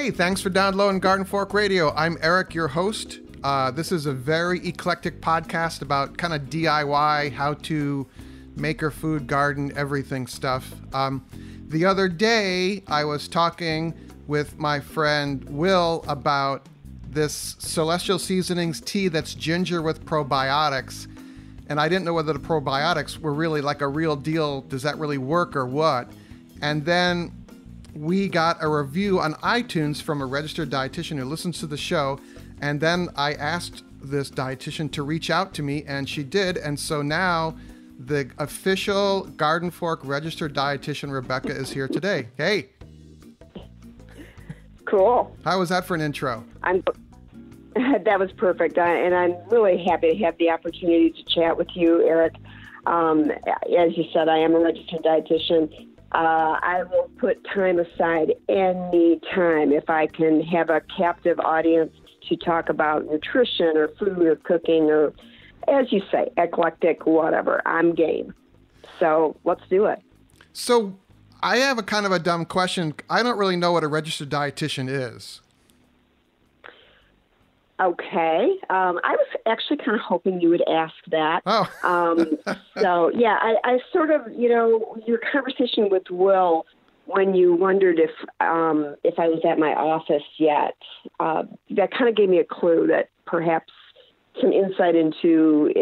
Hey, thanks for downloading Garden Fork Radio. I'm Eric, your host. This is a very eclectic podcast about kind of DIY, how to make your food, garden, everything stuff. The other day, I was talking with my friend Will about this Celestial Seasonings tea that's ginger with probiotics. And I didn't know whether the probiotics were really like a real deal. Does that really work or what? And then we got a review on iTunes from a registered dietitian who listens to the show. And then I asked this dietitian to reach out to me, and she did. And so now the official Garden Fork registered dietitian, Rebecca, is here today. Hey. Cool. How was that for an intro? That was perfect. And I'm really happy to have the opportunity to chat with you, Eric. As you said, I am a registered dietitian. I will put time aside any time if I can have a captive audience to talk about nutrition or food or cooking or, as you say, eclectic, whatever. I'm game. So let's do it. So I have a kind of a dumb question. I don't really know what a registered dietitian is. Okay. I was actually kind of hoping you would ask that. Oh. So, yeah, I sort of, your conversation with Will, when you wondered if I was at my office yet, that kind of gave me a clue that perhaps some insight into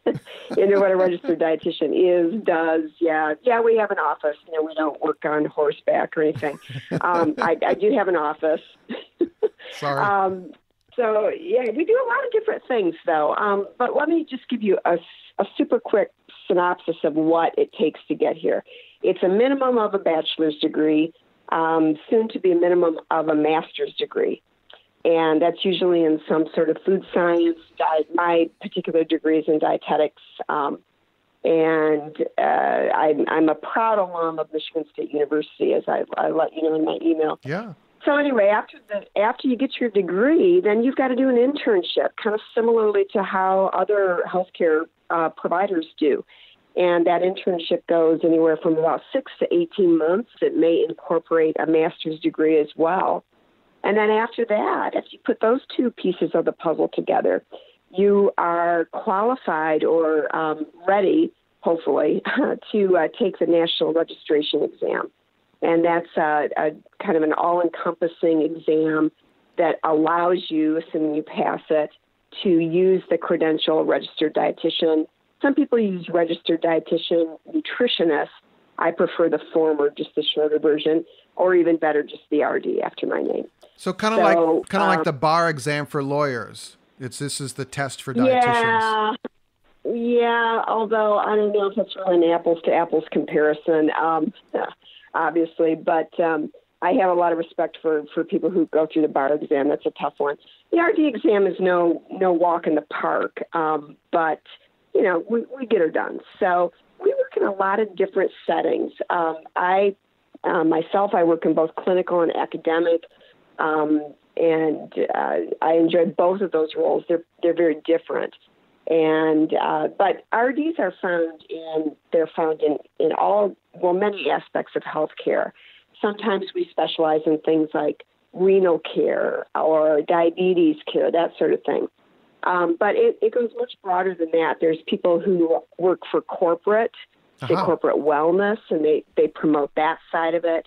what a registered dietitian is, does. Yeah, we have an office. We don't work on horseback or anything. I do have an office. Sorry. So, yeah, we do a lot of different things, though. But let me just give you a super quick synopsis of what it takes to get here. It's a minimum of a bachelor's degree, soon to be a minimum of a master's degree. And that's usually in some sort of food science. My particular degree is in dietetics. And I'm a proud alum of Michigan State University, as I let you know in my email. Yeah. So anyway, after you get your degree, then you've got to do an internship, kind of similarly to how other healthcare providers do. And that internship goes anywhere from about 6 to 18 months. It may incorporate a master's degree as well. And then after that, if you put those two pieces of the puzzle together, you are qualified or ready, hopefully, to take the national registration exam. And that's a kind of an all-encompassing exam that allows you, assuming you pass it, to use the credential registered dietitian. Some people use registered dietitian nutritionist. I prefer the former, just the shorter version, or even better, just the RD after my name. So kind of like the bar exam for lawyers. This is the test for dietitians. Yeah. Although I don't know if it's really an apples to apples comparison. Obviously, but I have a lot of respect for people who go through the bar exam. That's a tough one. The RD exam is no walk in the park, but we get her done. So we work in a lot of different settings. I work in both clinical and academic, and I enjoy both of those roles. They're very different. And but RDs are found in all, many aspects of healthcare. Sometimes we specialize in things like renal care or diabetes care, that sort of thing. But it goes much broader than that. There's people who work for corporate wellness, and they promote that side of it.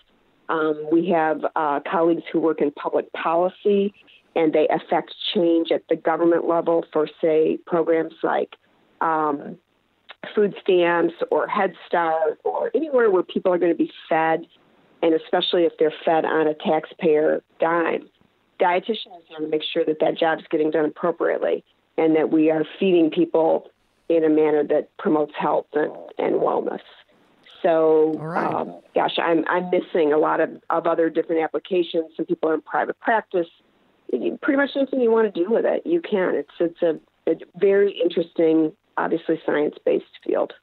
We have colleagues who work in public policy, and they affect change at the government level for, say, programs like food stamps or Head Start or anywhere where people are going to be fed, and especially if they're fed on a taxpayer dime. Dietitian is there to make sure that job is getting done appropriately and that we are feeding people in a manner that promotes health and wellness. So, right. I'm missing a lot of other different applications. Some people are in private practice. Pretty much anything you want to do with it, you can. It's a very interesting, obviously science-based field.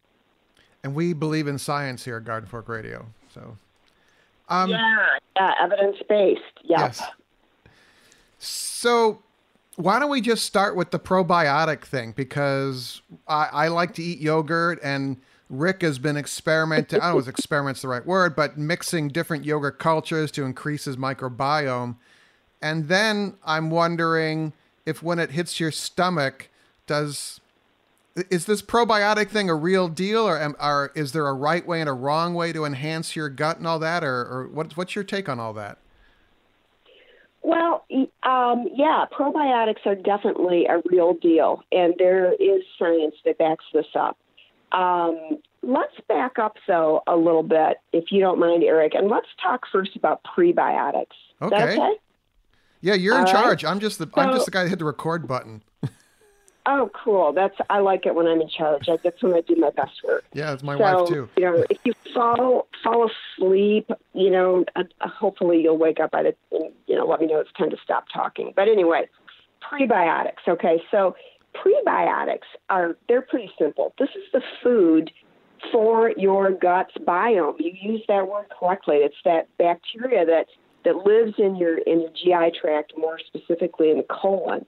And we believe in science here at Garden Fork Radio. So, evidence-based. Yep. Yes. So why don't we just start with the probiotic thing? Because I like to eat yogurt, and Rick has been experimenting. I don't know if experiment's the right word, but mixing different yogurt cultures to increase his microbiome. And then I'm wondering if when it hits your stomach, is this probiotic thing a real deal, or is there a right way and a wrong way to enhance your gut and all that, or what's your take on all that? Well, yeah, probiotics are definitely a real deal, and there is science that backs this up. Let's back up, though, a little bit, if you don't mind, Eric, and let's talk first about prebiotics. Is that okay? Yeah, you're in charge. Right. I'm just the guy that hit the record button. Oh, cool. I like it when I'm in charge. That's when I do my best work. Yeah, it's my wife too. If you fall asleep, hopefully you'll wake up at it and, let me know it's time to stop talking. But anyway, prebiotics. Okay, so prebiotics they're pretty simple. This is the food for your gut's biome. You use that word correctly. It's that bacteria that lives in your GI tract, more specifically in the colon.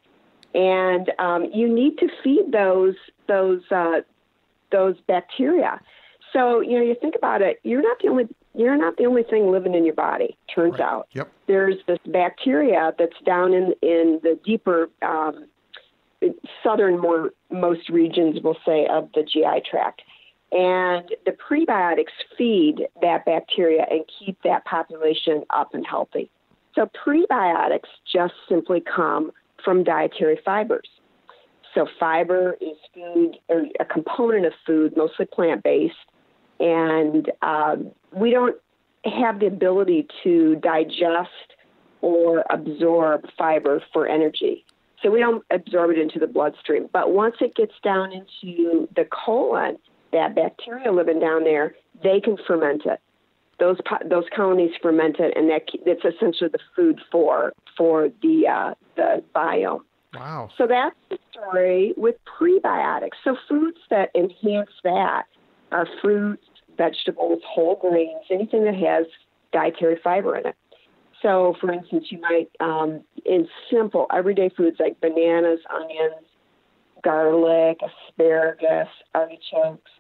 And you need to feed those bacteria. So you think about it. You're not the only thing living in your body. Turns out. Yep. There's this bacteria that's down in the deeper southernmost regions, we'll say, of the GI tract. And the prebiotics feed that bacteria and keep that population up and healthy. So prebiotics just simply come from dietary fibers. So fiber is food, or a component of food, mostly plant-based, and we don't have the ability to digest or absorb fiber for energy. So we don't absorb it into the bloodstream. But once it gets down into the colon, that bacteria living down there, they can ferment it. Those colonies ferment it, and that's essentially the food for the biome. Wow. So that's the story with prebiotics. So foods that enhance that are fruits, vegetables, whole grains, anything that has dietary fiber in it. So, for instance, you might, in simple everyday foods like bananas, onions, garlic, asparagus, artichokes,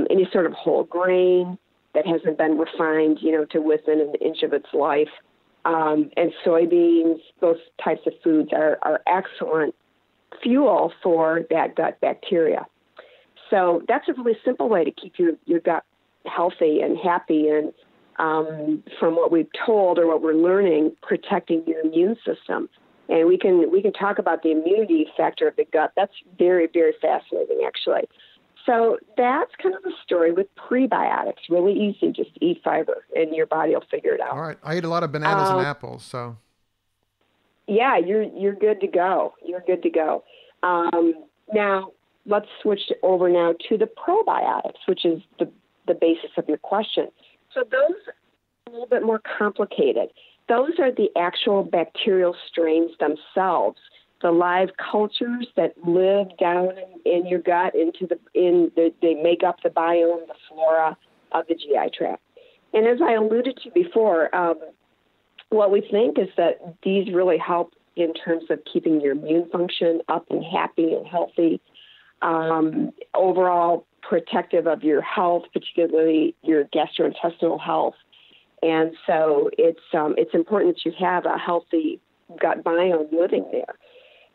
any sort of whole grain that hasn't been refined, to within an inch of its life. And soybeans, those types of foods are excellent fuel for that gut bacteria. So that's a really simple way to keep your gut healthy and happy, and from what we've told or what we're learning, protecting your immune system. And we can talk about the immunity factor of the gut. That's very, very fascinating, actually. So that's kind of the story with prebiotics. Really easy, just eat fiber, and your body will figure it out. All right, I eat a lot of bananas and apples, so. Yeah, you're good to go. You're good to go. Now let's switch over now to the probiotics, which is the basis of your question. So those are a little bit more complicated. Those are the actual bacterial strains themselves, the live cultures that live down in your gut, they make up the biome, the flora of the GI tract. And as I alluded to before, what we think is that these really help in terms of keeping your immune function up and happy and healthy, overall protective of your health, particularly your gastrointestinal health. And so it's important that you have a healthy gut biome living there.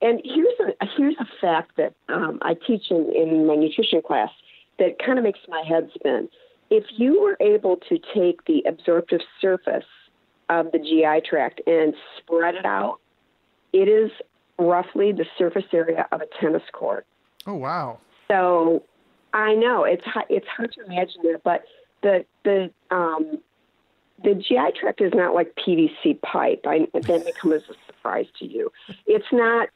And here's a fact that I teach in my nutrition class that kind of makes my head spin. If you were able to take the absorptive surface of the GI tract and spread it out, it is roughly the surface area of a tennis court. Oh, wow. So I know it's hard to imagine that, but the GI tract is not like PVC pipe. That may come as a surprise to you. It's not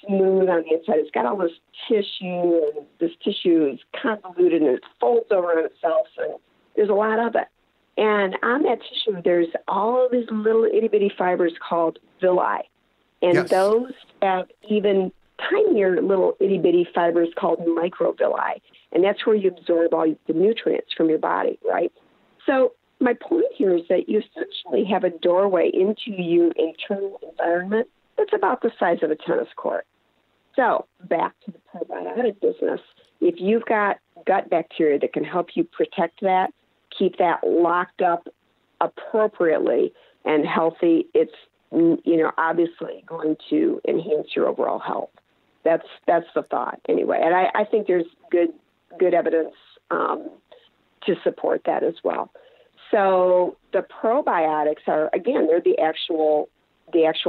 smooth on the inside. It's got all this tissue, and this tissue is convoluted, and it folds over on itself, and there's a lot of it. And on that tissue, there's all of these little itty-bitty fibers called villi. And yes. Those have even tinier little itty-bitty fibers called microvilli. And that's where you absorb all the nutrients from your body, right? So my point here is that you essentially have a doorway into your internal environment that's about the size of a tennis court. So back to the probiotic business. If you've got gut bacteria that can help you protect that, keep that locked up appropriately, and healthy, it's, obviously going to enhance your overall health. That's the thought anyway. And I think there's good evidence to support that as well. So the probiotics are, again, they're the actual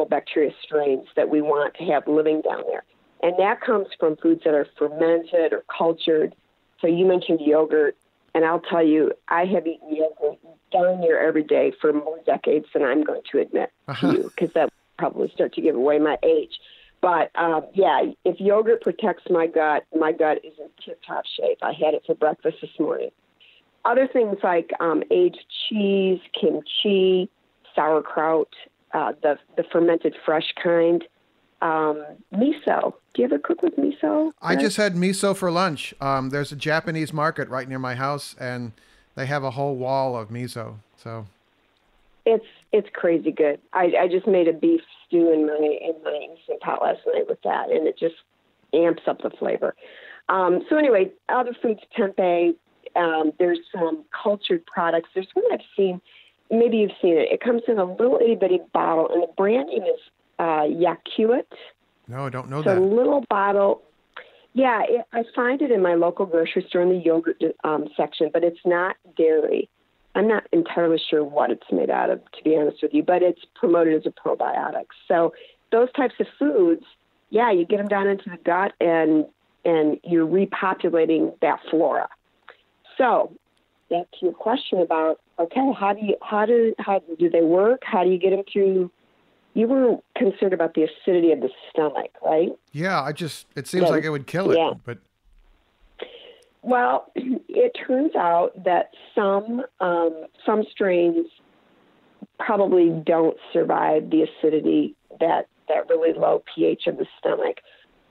bacteria strains that we want to have living down there. And that comes from foods that are fermented or cultured. So you mentioned yogurt, and I'll tell you, I have eaten yogurt darn near every day for more decades than I'm going to admit to you, because that would probably start to give away my age. But, if yogurt protects my gut is in tip-top shape. I had it for breakfast this morning. Other things like aged cheese, kimchi, sauerkraut, the fermented fresh kind, miso. Do you ever cook with miso? I just had miso for lunch. There's a Japanese market right near my house, and they have a whole wall of miso. So it's crazy good. I just made a beef stew in my instant pot last night with that, and it just amps up the flavor. So anyway, other foods, tempeh. There's some cultured products. There's one I've seen. Maybe you've seen it. It comes in a little itty-bitty bottle, and the brand name is Yakuit. No, I don't know it's that. It's a little bottle. Yeah, I find it in my local grocery store in the yogurt section, but it's not dairy. I'm not entirely sure what it's made out of, to be honest with you, but it's promoted as a probiotic. So those types of foods, you get them down into the gut, and you're repopulating that flora. So back to your question about, okay, how do they work? How do you get them through? You were concerned about the acidity of the stomach, right? Yeah, it seems like it would kill it. Yeah. But well, it turns out that some strains probably don't survive the acidity, that really low pH of the stomach.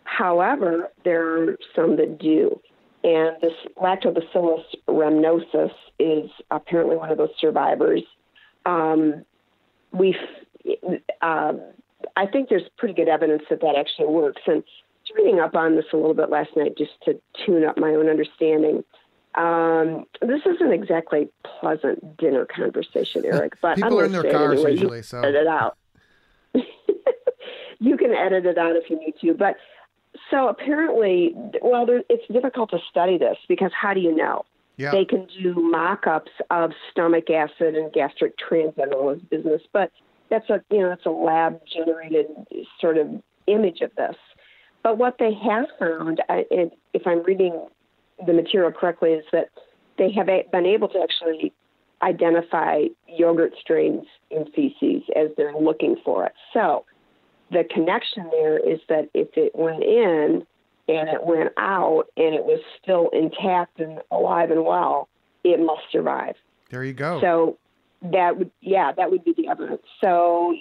However, there are some that do. And this Lactobacillus rhamnosus is apparently one of those survivors. I think there's pretty good evidence that actually works. And I was reading up on this a little bit last night just to tune up my own understanding. This isn't exactly pleasant dinner conversation, Eric, but people are in their cars anyway. usually, so edit it out. You can edit it out if you need to, but. So apparently, it's difficult to study this because how do you know? Yeah. They can do mock-ups of stomach acid and gastric transit all this business, but that's a lab-generated sort of image of this. But what they have found, if I'm reading the material correctly, is that they have been able to actually identify yogurt strains in feces as they're looking for it. So the connection there is that if it went in and it went out and it was still intact and alive and well, it must survive. There you go. So that would be the evidence. So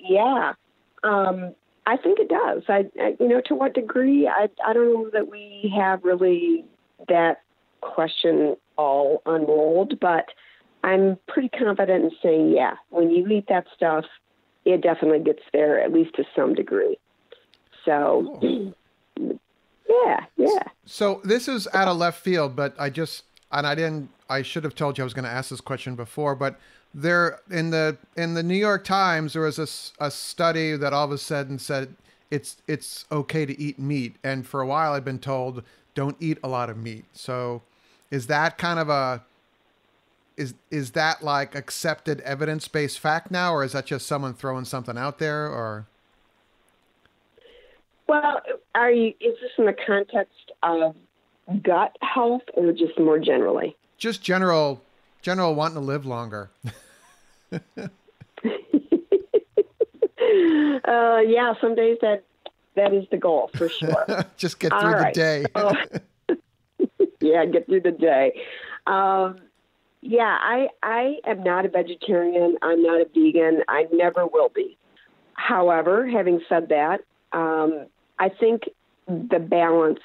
I think it does. To what degree, I don't know that we have really that question all unrolled, but I'm pretty confident in saying, when you eat that stuff, it definitely gets there, at least to some degree. So, cool. yeah. So this is out of left field, but I should have told you I was going to ask this question before, but there in the New York Times, there was a study that all of a sudden said it's okay to eat meat. And for a while I've been told don't eat a lot of meat. So is that kind of is that like accepted evidence-based fact now, or is that just someone throwing something out there, or? Well, is this in the context of gut health or just more generally? Just general wanting to live longer. Some days that is the goal for sure. Just get through the day. Get through the day. I am not a vegetarian. I'm not a vegan. I never will be. However, having said that, I think the balance,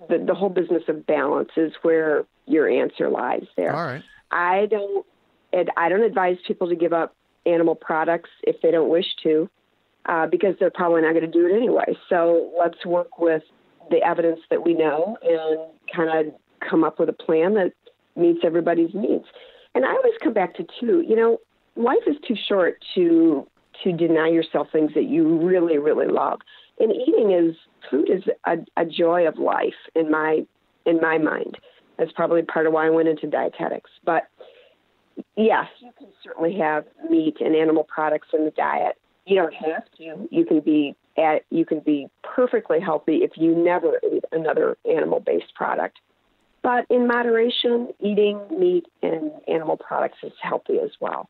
the whole business of balance is where your answer lies there. All right. I don't advise people to give up animal products if they don't wish to, because they're probably not going to do it anyway. So let's work with the evidence that we know and kind of come up with a plan that meets everybody's needs. And I always come back to, life is too short to to deny yourself things that you really, really love. And food is a joy of life in my mind. That's probably part of why I went into dietetics. But yes, you can certainly have meat and animal products in the diet. You don't have to. You can be perfectly healthy if you never eat another animal-based product. But in moderation, eating meat and animal products is healthy as well.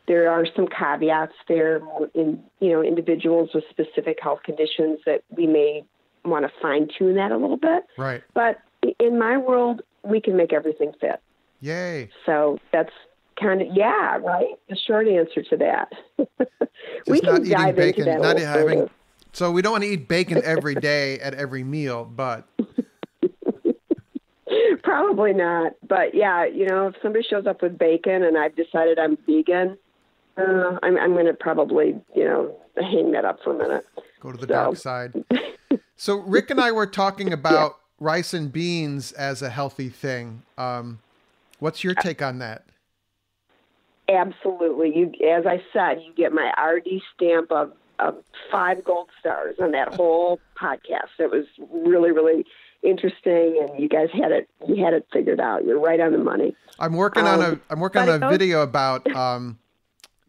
There are some caveats there in, individuals with specific health conditions that we may want to fine-tune that a little bit. Right. But in my world, we can make everything fit. Yay. So that's kind of, right? The short answer to that. We can dive into that. So we don't want to eat bacon every day at every meal, but... Probably not. But yeah, if somebody shows up with bacon and I've decided I'm vegan, I'm going to probably, hang that up for a minute. Go to the dark side. So Rick and I were talking about rice and beans as a healthy thing. What's your take on that? Absolutely. As I said, you get my RD stamp of 5 gold stars on that whole podcast. It was really, really interesting, and you guys had it figured out. You're right on the money. I'm working on a video about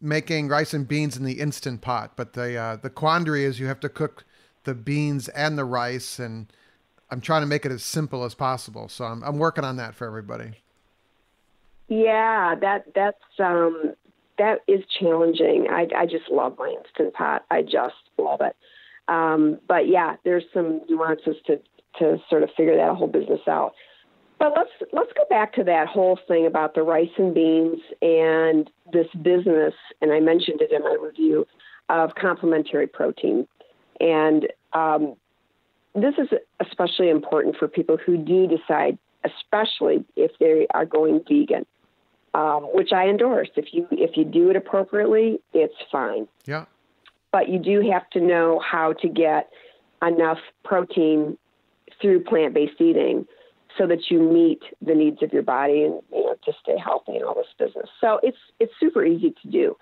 making rice and beans in the Instant Pot, but the quandary is you have to cook the beans and the rice, and I'm trying to make it as simple as possible. So I'm working on that for everybody. Yeah, that is challenging. I just love my Instant Pot. I just love it. But yeah, there's some nuances to sort of figure that whole business out. But let's go back to that whole thing about the rice and beans and this business, and I mentioned it in my review, of complementary protein. And this is especially important for people who do decide, especially if they are going vegan, which I endorse. If you do it appropriately, it's fine. Yeah. But you do have to know how to get enough protein through plant-based eating so that you meet the needs of your body and to stay healthy and all this business. So it's super easy to do.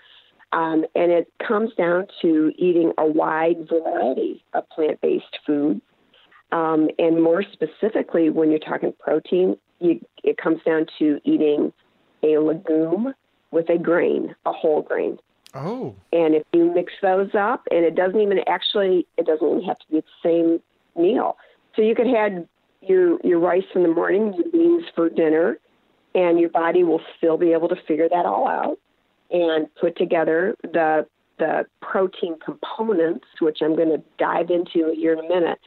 And it comes down to eating a wide variety of plant-based food. And more specifically, when you're talking protein, it comes down to eating a legume with a grain, a whole grain. Oh. And if you mix those up, and it doesn't even have to be the same meal. So you could have your rice in the morning, your beans for dinner, and your body will still be able to figure that all out and put together the protein components, which I'm going to dive into here in a minute,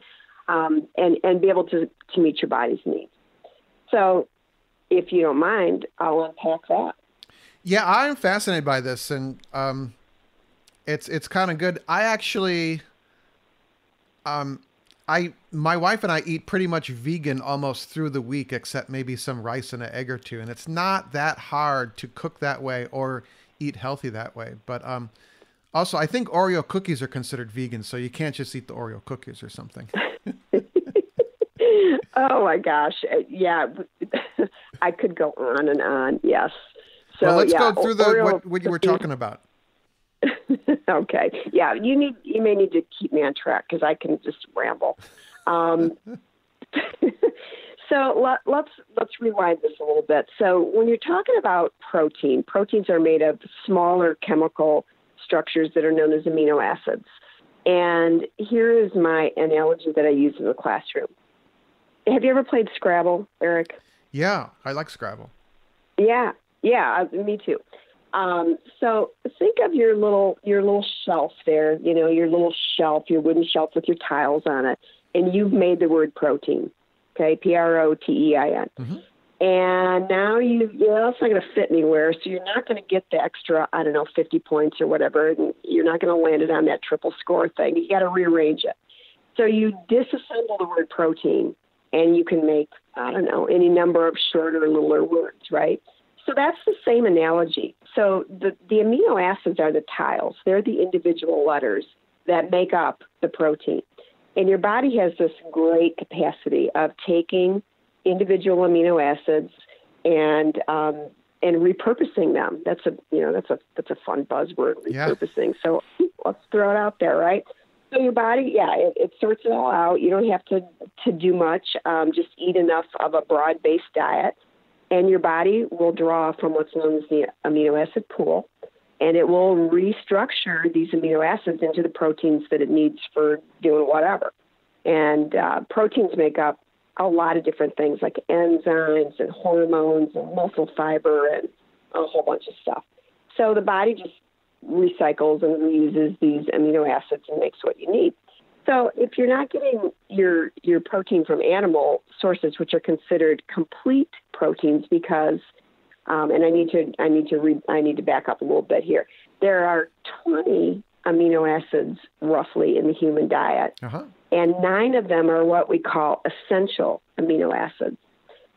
and be able to meet your body's needs. So if you don't mind, I'll unpack that. Yeah, I'm fascinated by this, and it's kind of good. I actually, my wife and I eat pretty much vegan almost through the week, except maybe some rice and an egg or two, and it's not that hard to cook that way or eat healthy that way. But also, I think Oreo cookies are considered vegan, so you can't just eat the Oreo cookies or something. Oh my gosh, yeah, I could go on and on. Yes. So well, let's go through what you were talking about. Okay. Yeah, you may need to keep me on track because I can just ramble. So let's rewind this a little bit. So when you're talking about proteins are made of smaller chemical structures that are known as amino acids. And here is my analogy that I use in the classroom. Have you ever played Scrabble, Eric? Yeah, I like Scrabble. Yeah, me too. So think of your little shelf there, your little shelf, your wooden shelf with your tiles on it, and you've made the word protein, okay, Protein. Mm-hmm. And now it's not going to fit anywhere, so you're not going to get the extra, 50 points or whatever, and you're not going to land it on that triple score thing. You got to rearrange it. So you disassemble the word protein, and you can make, any number of shorter, littler words, right? So that's the same analogy. So the amino acids are the tiles. They're the individual letters that make up the protein. And your body has this great capacity of taking individual amino acids and and repurposing them. That's a fun buzzword, repurposing. Yeah. So let's throw it out there, right? So your body, it sorts it all out. You don't have to do much. Just eat enough of a broad-based diet, and your body will draw from what's known as the amino acid pool, and it will restructure these amino acids into the proteins that it needs for doing whatever. And proteins make up a lot of different things like enzymes and hormones and muscle fiber and a whole bunch of stuff. So the body just recycles and reuses these amino acids and makes what you need. So if you're not getting your protein from animal sources, which are considered complete proteins, because and I need to back up a little bit here. There are 20 amino acids roughly in the human diet, and 9 of them are what we call essential amino acids,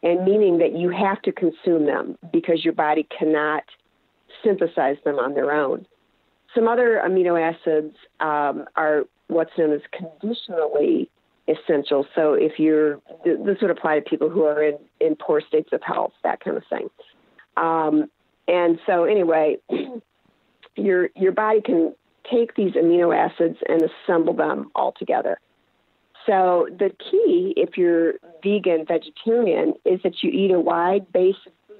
and meaning that you have to consume them because your body cannot synthesize them on their own. Some other amino acids are what's known as conditionally essential. So if this would apply to people who are in poor states of health, that kind of thing. And so anyway, your body can take these amino acids and assemble them all together. So the key, if you're vegan, vegetarian, is that you eat a wide base of food,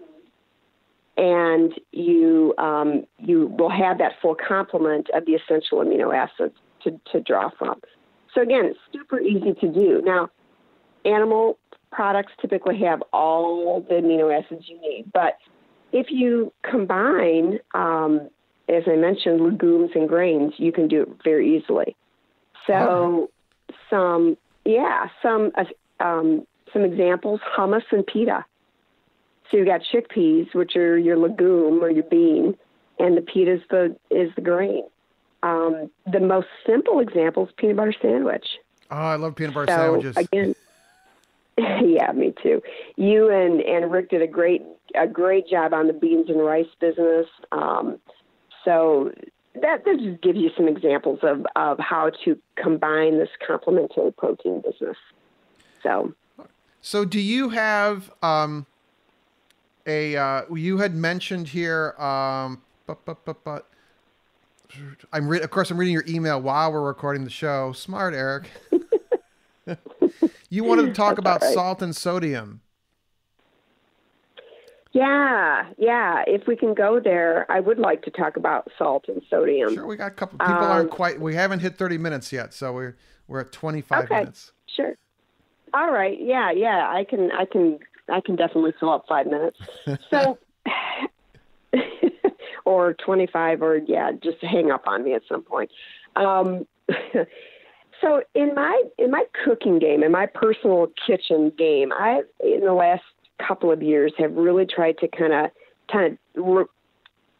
and you will have that full complement of the essential amino acids to draw from. So again, it's super easy to do. Now, animal products typically have all the amino acids you need, but if you combine, as I mentioned, legumes and grains, you can do it very easily. So some examples: hummus and pita. So you've got chickpeas, which are your legume or your bean, and the pita is the grain. The most simple example is peanut butter sandwich. Oh, I love peanut butter sandwiches. Again, yeah, me too. You and Rick did a great job on the beans and rice business. So that just gives you some examples of how to combine this complementary protein business. So do you have you had mentioned here, I'm reading your email while we're recording the show. Smart, Eric. You wanted to talk about salt and sodium. Yeah. If we can go there, I would like to talk about salt and sodium. Sure, we got a couple. People we haven't hit 30 minutes yet, so we're at 25 minutes. Sure. All right. Yeah. I can definitely fill up 5 minutes. So, or 25, or just hang up on me at some point. So in my cooking game, in my personal kitchen game, I in the last couple of years have really tried to kind of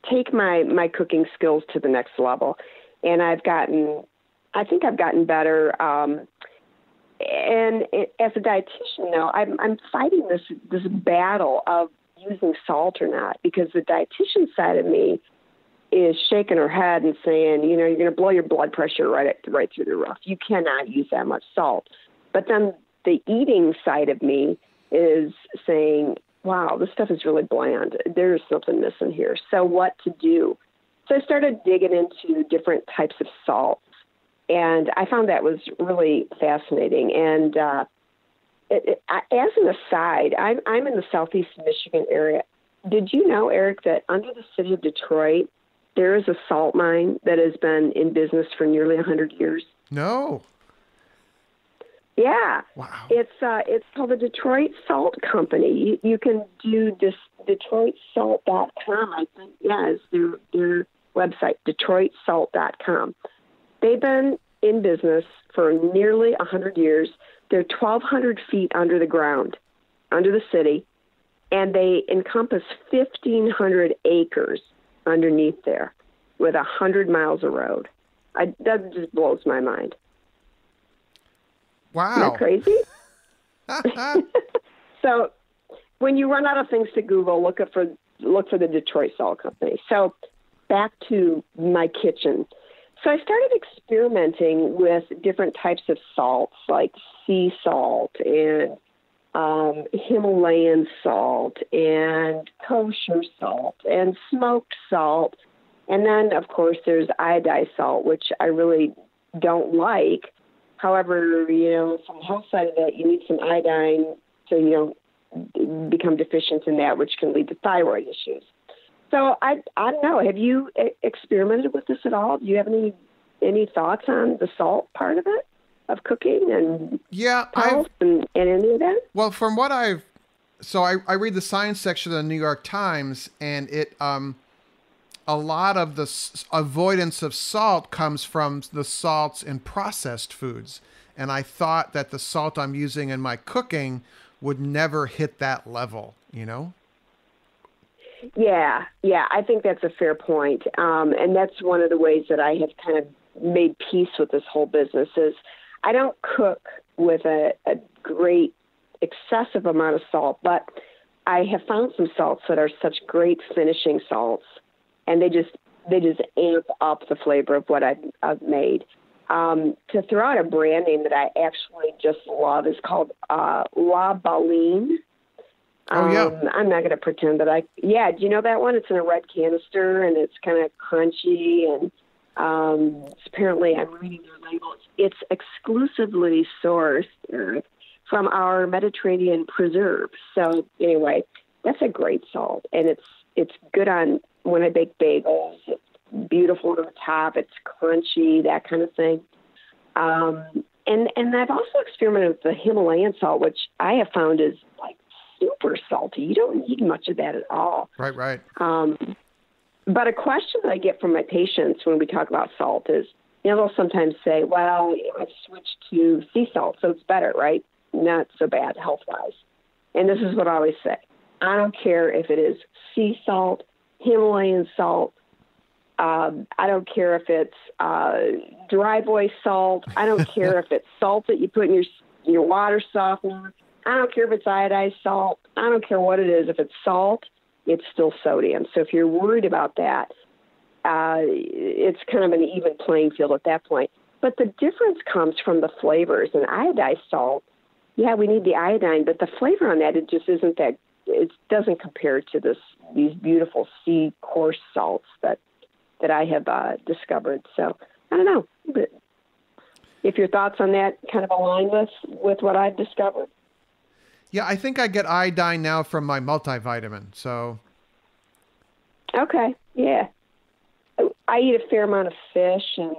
take my cooking skills to the next level, and I think I've gotten better. And as a dietitian, though, I'm fighting this battle of using salt or not, because the dietitian side of me is shaking her head and saying, you're going to blow your blood pressure right through the roof. You cannot use that much salt. But then the eating side of me is saying, wow, this stuff is really bland. There's something missing here. So what to do? So I started digging into different types of salts, and I found that was really fascinating. And as an aside, I'm in the southeast Michigan area. Did you know, Eric, that under the city of Detroit, there is a salt mine that has been in business for nearly 100 years? No. Yeah. Wow. It's called the Detroit Salt Company. You can do this DetroitSalt.com, I think. Yeah, is their website, DetroitSalt.com. They've been in business for nearly 100 years. They're 1,200 feet under the ground, under the city, and they encompass 1,500 acres underneath there with 100 miles of road. That just blows my mind. Wow. Isn't that crazy? So when you run out of things to Google, look for the Detroit Salt Company. So back to my kitchen. So I started experimenting with different types of salts, like sea salt and Himalayan salt and kosher salt and smoked salt. And then, of course, there's iodized salt, which I really don't like. However, from the health side of that, you need some iodine so you don't become deficient in that, which can lead to thyroid issues. So I don't know. Have you experimented with this at all? Do you have any thoughts on the salt part of it, of cooking and health and any of that? Well, from what I read the science section of the New York Times, and it a lot of the avoidance of salt comes from the salts in processed foods. And I thought that the salt I'm using in my cooking would never hit that level, Yeah, I think that's a fair point. And that's one of the ways that I have kind of made peace with this whole business is I don't cook with a great excessive amount of salt, but I have found some salts that are such great finishing salts, and they just amp up the flavor of what I've made. To throw out a brand name that I actually just love is called La Baleen. Oh, yeah. I'm not going to pretend that do you know that one? It's in a red canister, and it's kind of crunchy, and apparently I'm reading their label. It's exclusively sourced from our Mediterranean preserves. So anyway, that's a great salt, and it's good on when I bake bagels. It's beautiful on the top. It's crunchy, that kind of thing. And I've also experimented with the Himalayan salt, which I have found is like super salty. You don't need much of that at all. Right. But a question that I get from my patients when we talk about salt is, they'll sometimes say, well, I've switched to sea salt, so it's better, right? Not so bad health-wise. And this is what I always say. I don't care if it is sea salt, Himalayan salt. I don't care if it's dry boy salt. I don't care if it's salt that you put in your water softener. I don't care if it's iodized salt. I don't care what it is. If it's salt, it's still sodium. So if you're worried about that, it's kind of an even playing field at that point. But the difference comes from the flavors. And iodized salt, we need the iodine, but the flavor on that, it just isn't that, it doesn't compare to these beautiful sea coarse salts that I have discovered. So I don't know, but if your thoughts on that kind of align with what I've discovered. Yeah, I think I get iodine now from my multivitamin. So. Okay. Yeah. I eat a fair amount of fish, and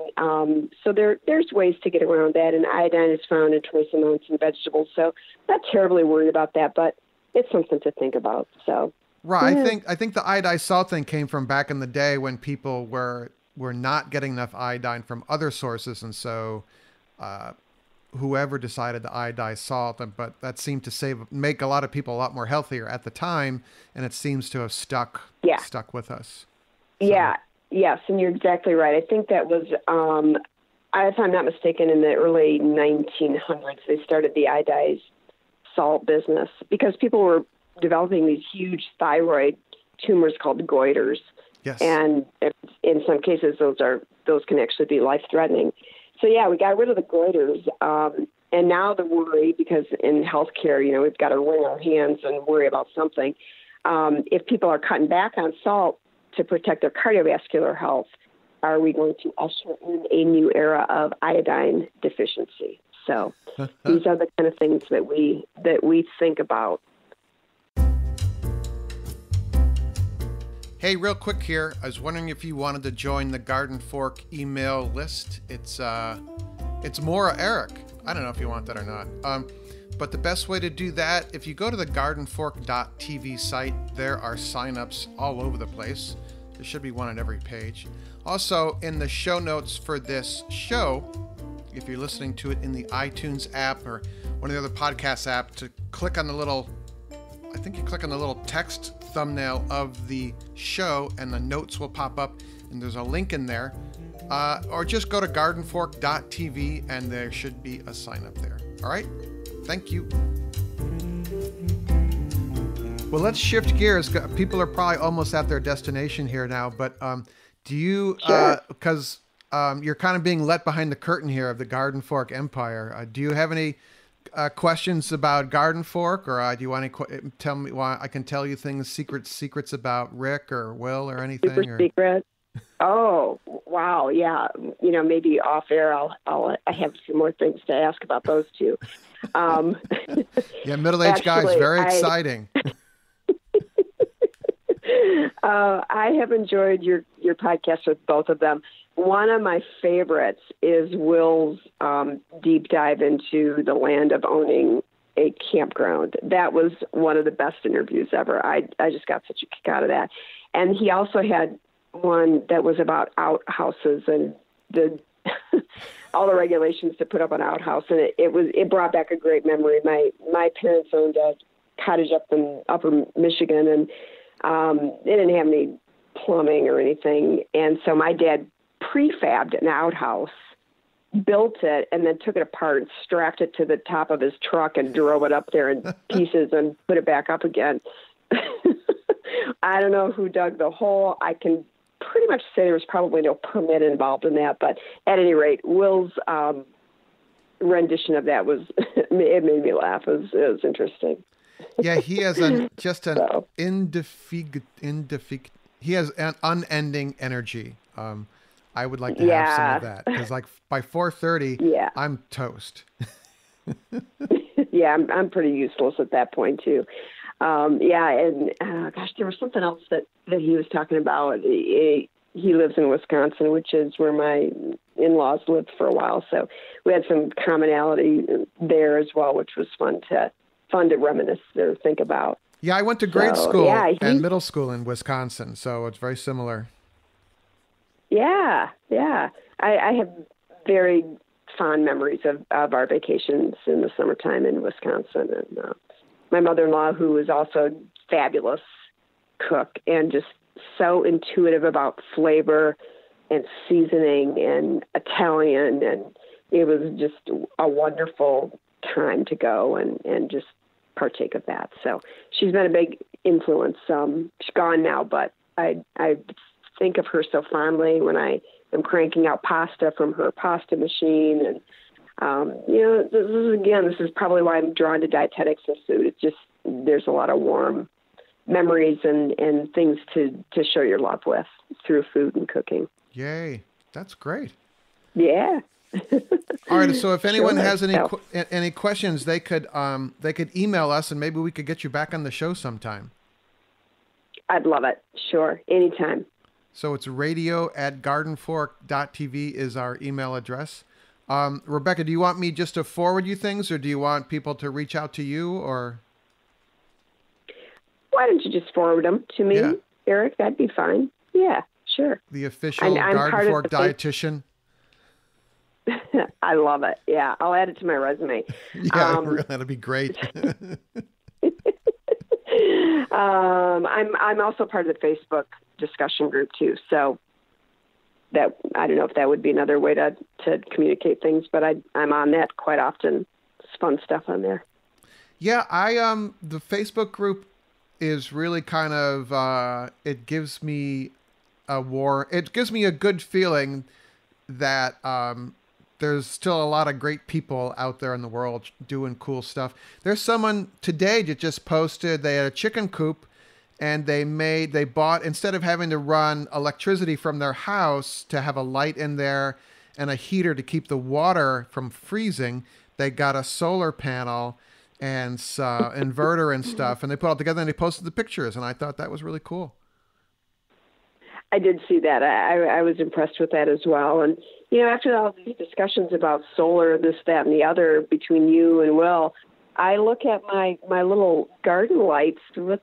so there's ways to get around that. And iodine is found in trace amounts in vegetables, so not terribly worried about that, but it's something to think about. So. Right. Yeah. I think the iodized salt thing came from back in the day when people were not getting enough iodine from other sources, and so whoever decided to iodize salt, but that seemed to make a lot of people a lot more healthier at the time, and it seems to have stuck with us. So. Yeah. Yes, and you're exactly right. I think that was, if I'm not mistaken, in the early 1900s, they started the iodized salt business because people were developing these huge thyroid tumors called goiters. Yes. And in some cases, those can actually be life-threatening. So, we got rid of the goiters. And now the worry, because in healthcare, we've got to wring our hands and worry about something. If people are cutting back on salt to protect their cardiovascular health, are we going to usher in a new era of iodine deficiency? So these are the kind of things that we think about. Hey, real quick here. I was wondering if you wanted to join the Garden Fork email list. It's more Eric. I don't know if you want that or not. But the best way to do that, if you go to the gardenfork.tv site, there are signups all over the place. There should be one on every page. Also, in the show notes for this show, if you're listening to it in the iTunes app or one of the other podcast apps, to click on the little text thumbnail of the show, and the notes will pop up, and there's a link in there. Or just go to gardenfork.tv, and there should be a sign up there. All right? Thank you. Well, let's shift gears. People are probably almost at their destination here now, but do you, because you're kind of being let behind the curtain here of the Garden Fork empire, do you have any questions about Garden Fork, or do you want to tell me why I can tell you things, secrets about Rick or Will or anything? Super secret. Oh, wow. Yeah. Maybe off air, I have some more things to ask about those two. Yeah. Middle-aged guys, very exciting. I have enjoyed your podcast with both of them. One of my favorites is Will's deep dive into the land of owning a campground. That was one of the best interviews ever. I just got such a kick out of that. And he also had one that was about outhouses and the all the regulations to put up an outhouse. And it brought back a great memory. My parents owned a cottage up in Upper Michigan, and they didn't have any plumbing or anything. And so my dad prefabbed an outhouse, built it, and then took it apart and strapped it to the top of his truck and drove it up there in pieces and put it back up again. I don't know who dug the hole. I can pretty much say there was probably no permit involved in that. But at any rate, Will's rendition of that it made me laugh. It was interesting. Yeah, he has he has an unending energy. I would like to have some of that, because like by 4:30, I'm toast. Yeah, I'm pretty useless at that point too. And gosh, there was something else that he was talking about. He lives in Wisconsin, which is where my in-laws lived for a while, so we had some commonality there as well, which was fun to reminisce or think about. Yeah, I went to grade school and middle school in Wisconsin, so it's very similar. Yeah. I have very fond memories of our vacations in the summertime in Wisconsin. And my mother-in-law, who was also a fabulous cook and just so intuitive about flavor and seasoning and Italian, and it was just a wonderful time to go and just partake of that. So she's been a big influence. She's gone now, but I think of her so fondly when I am cranking out pasta from her pasta machine. And, this is probably why I'm drawn to dietetics and food. It's just, there's a lot of warm memories and things to show your love with through food and cooking. Yay. That's great. Yeah. All right. So if anyone has any questions, they could email us, and maybe we could get you back on the show sometime. I'd love it. Sure. Anytime. So it's radio@gardenfork.tv is our email address. Rebecca, do you want me just to forward you things, or do you want people to reach out to you, or? Why don't you just forward them to me, Eric? That'd be fine. Yeah, sure. The official Garden Fork Dietitian. I love it. Yeah, I'll add it to my resume. Yeah, that'd be great. I'm also part of the Facebook discussion group too, so that I don't know if that would be another way to communicate things, but I'm on that quite often. It's fun stuff on there. Yeah, the Facebook group is really kind of it gives me a good feeling that there's still a lot of great people out there in the world doing cool stuff. There's someone today that just posted they had a chicken coop, and they bought, instead of having to run electricity from their house to have a light in there and a heater to keep the water from freezing, they got a solar panel and inverter and stuff, and they put it all together, and they posted the pictures, and I thought that was really cool. I did see that. I was impressed with that as well. And, after all these discussions about solar, this, that, and the other between you and Will, I look at my little garden lights with,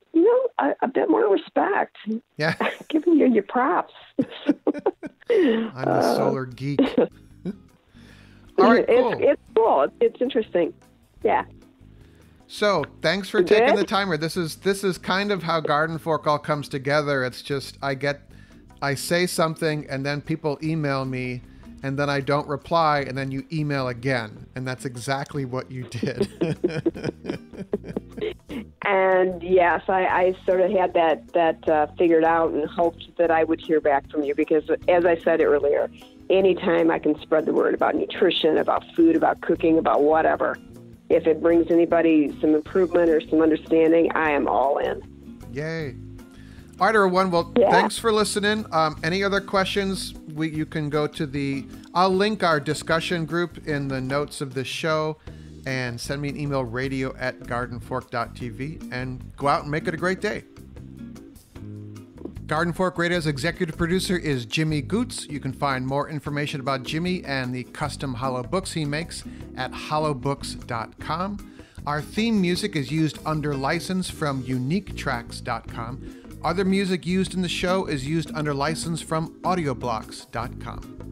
a bit more respect. Yeah. Giving you your props. I'm the solar geek. All right, cool. It's cool. It's interesting. Yeah. So thanks for taking the timer. This is kind of how Garden Fork all comes together. It's just I say something, and then people email me, and then I don't reply, and then you email again. And that's exactly what you did. And yes, I sort of had that figured out and hoped that I would hear back from you, because as I said earlier, anytime I can spread the word about nutrition, about food, about cooking, about whatever, if it brings anybody some improvement or some understanding, I am all in. Yay. All right, everyone. Well, thanks for listening. Any other questions, you can go to I'll link our discussion group in the notes of this show, and send me an email, radio@gardenfork.tv, and go out and make it a great day. Garden Fork Radio's executive producer is Jimmy Goots. You can find more information about Jimmy and the custom hollow books he makes at hollowbooks.com. Our theme music is used under license from uniquetracks.com. Other music used in the show is used under license from audioblocks.com.